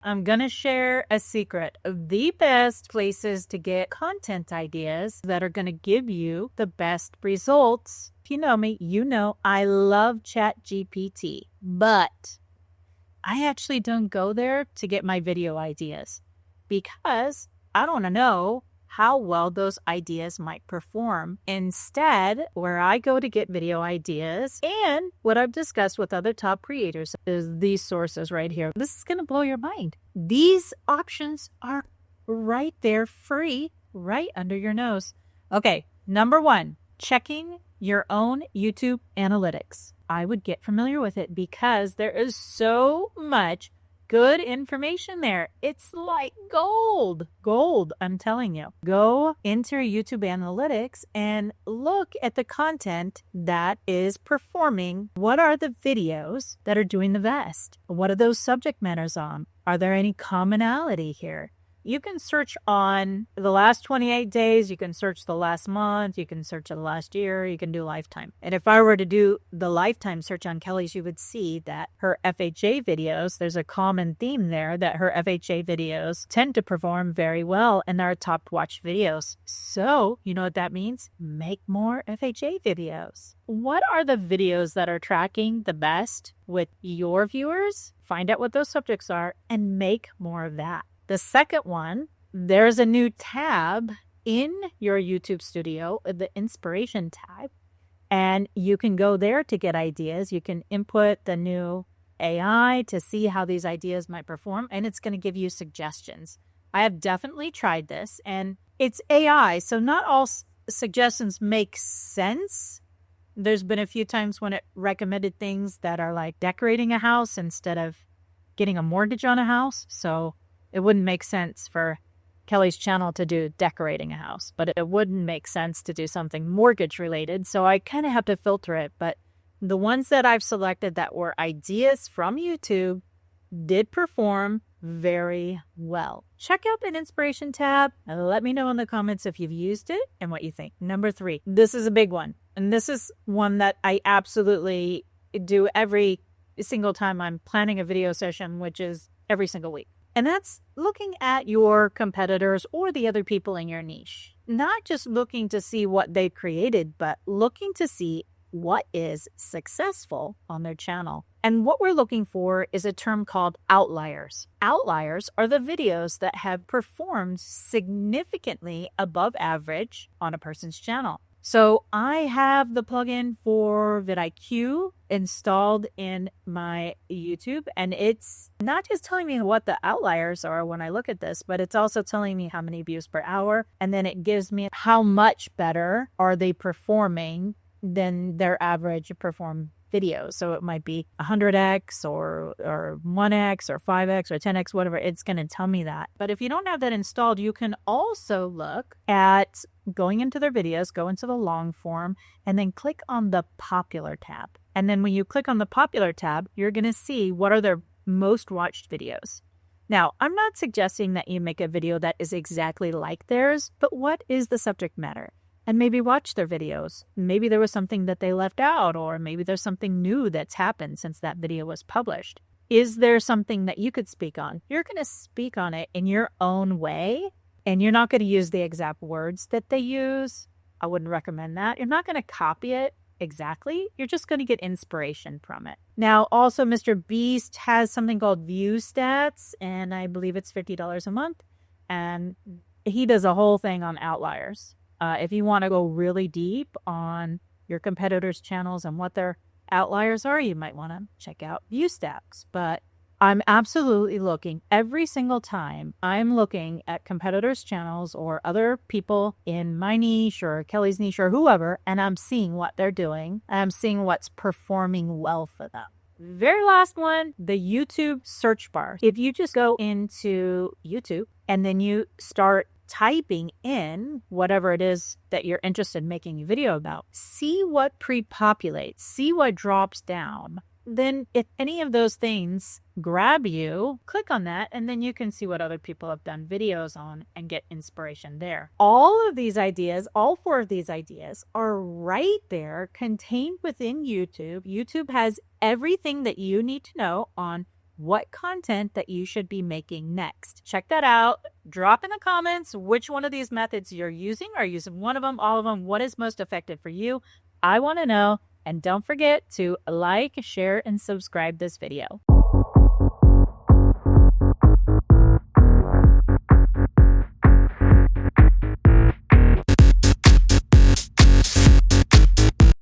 I'm going to share a secret of the best places to get content ideas that are going to give you the best results. If you know me, you know I love ChatGPT, but I actually don't go there to get my video ideas because I don't know how well those ideas might perform. Instead, where I go to get video ideas and what I've discussed with other top creators is these sources right here. This is going to blow your mind. These options are right there, free, right under your nose. Okay, number one, checking your own YouTube analytics. I would get familiar with it because there is so much good information there. It's like gold. Gold, I'm telling you. Go into your YouTube analytics and look at the content that is performing. What are the videos that are doing the best? What are those subject matters on? Are there any commonality here? You can search on the last 28 days. You can search the last month. You can search the last year. You can do lifetime. And if I were to do the lifetime search on Kelly's, you would see that her FHA videos, there's a common theme there that her FHA videos tend to perform very well and are top watch videos. So you know what that means? Make more FHA videos. What are the videos that are tracking the best with your viewers? Find out what those subjects are and make more of that. The second one, there's a new tab in your YouTube studio, the inspiration tab, and you can go there to get ideas. You can input the new AI to see how these ideas might perform, and it's going to give you suggestions. I have definitely tried this, and it's AI, so not all suggestions make sense. There's been a few times when it recommended things that are like decorating a house instead of getting a mortgage on a house, so it wouldn't make sense for Kelly's channel to do decorating a house, but it wouldn't make sense to do something mortgage related. So I kind of have to filter it. But the ones that I've selected that were ideas from YouTube did perform very well. Check out that inspiration tab and let me know in the comments if you've used it and what you think. Number 3, this is a big one. And this is one that I absolutely do every single time I'm planning a video session, which is every single week. And that's looking at your competitors or the other people in your niche. Not just looking to see what they've created, but looking to see what is successful on their channel. And what we're looking for is a term called outliers. Outliers are the videos that have performed significantly above average on a person's channel. So I have the plugin for vidIQ installed in my YouTube, and it's not just telling me what the outliers are when I look at this, but it's also telling me how many views per hour, and then it gives me how much better are they performing than their average perform videos. So it might be 100x or 1x or 5x or 10x, whatever. It's going to tell me that. But if you don't have that installed, you can also look at going into their videos, go into the long form, and then click on the popular tab. And then when you click on the popular tab, you're going to see what are their most watched videos. Now, I'm not suggesting that you make a video that is exactly like theirs, but what is the subject matter? And maybe watch their videos. Maybe there was something that they left out, or maybe there's something new that's happened since that video was published. Is there something that you could speak on? You're going to speak on it in your own way, and you're not going to use the exact words that they use. I wouldn't recommend that. You're not going to copy it exactly. You're just going to get inspiration from it. Now, also, Mr. Beast has something called View Stats, and I believe it's $50 a month, and he does a whole thing on outliers. If you want to go really deep on your competitors' channels and what their outliers are, you might want to check out View Stats. But I'm absolutely looking every single time I'm looking at competitors' channels or other people in my niche or Kelly's niche or whoever, and I'm seeing what they're doing. And I'm seeing what's performing well for them. Very last one, the YouTube search bar. If you just go into YouTube and then you start typing in whatever it is that you're interested in making a video about, see what pre-populates, see what drops down. Then if any of those things grab you, click on that, and then you can see what other people have done videos on and get inspiration there. All of these ideas, all 4 of these ideas are right there contained within YouTube. YouTube has everything that you need to know on what content that you should be making next. Check that out. Drop in the comments which one of these methods you're using. Are you using one of them, all of them? What is most effective for you? I want to know. And don't forget to like, share, and subscribe this video.